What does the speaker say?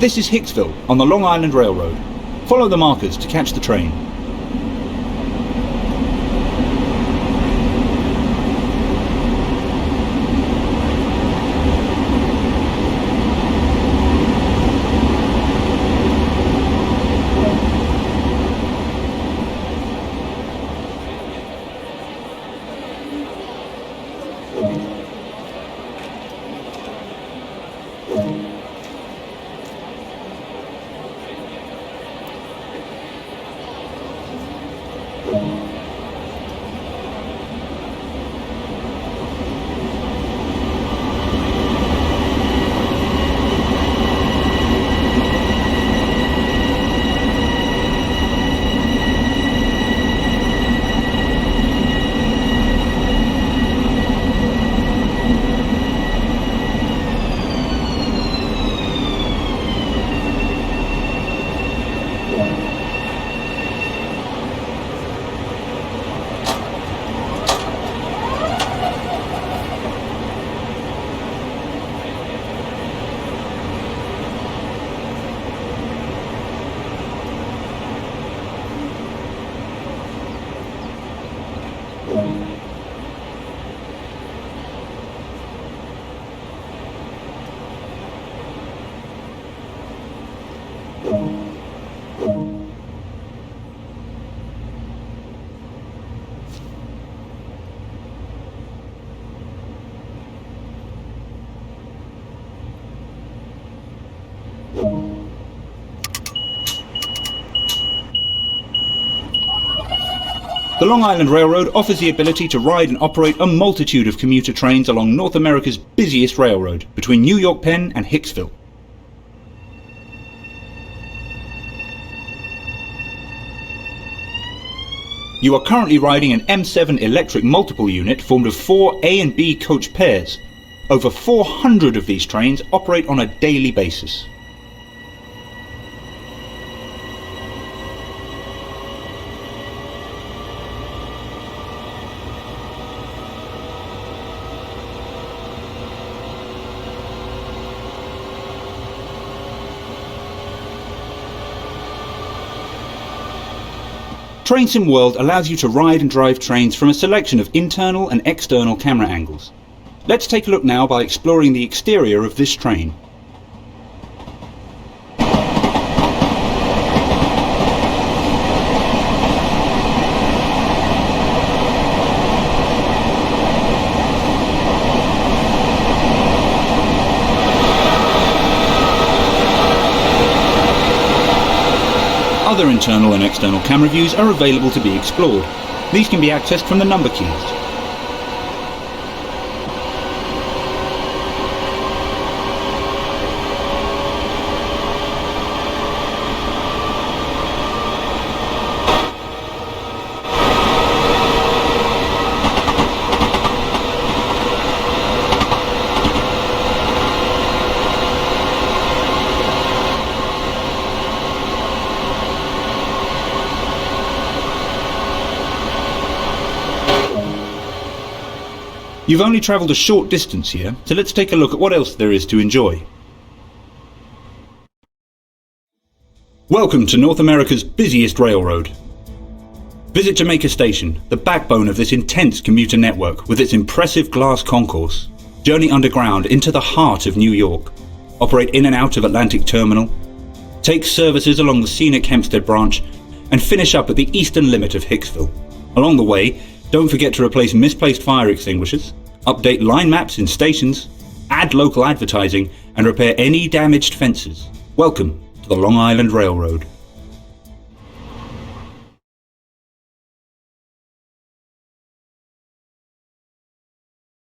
This is Hicksville on the Long Island Railroad. Follow the markers to catch the train. The Long Island Railroad offers the ability to ride and operate a multitude of commuter trains along North America's busiest railroad between New York Penn and Hicksville. You are currently riding an M7 electric multiple unit formed of 4 A and B coach pairs. Over 400 of these trains operate on a daily basis. TrainSim World allows you to ride and drive trains from a selection of internal and external camera angles. Let's take a look now by exploring the exterior of this train. Other internal and external camera views are available to be explored. These can be accessed from the number keys. You've only travelled a short distance here, so let's take a look at what else there is to enjoy. Welcome to North America's busiest railroad. Visit Jamaica Station, the backbone of this intense commuter network with its impressive glass concourse. Journey underground into the heart of New York. Operate in and out of Atlantic Terminal. Take services along the scenic Hempstead branch and finish up at the eastern limit of Hicksville. Along the way, don't forget to replace misplaced fire extinguishers, update line maps in stations, add local advertising, and repair any damaged fences. Welcome to the Long Island Railroad.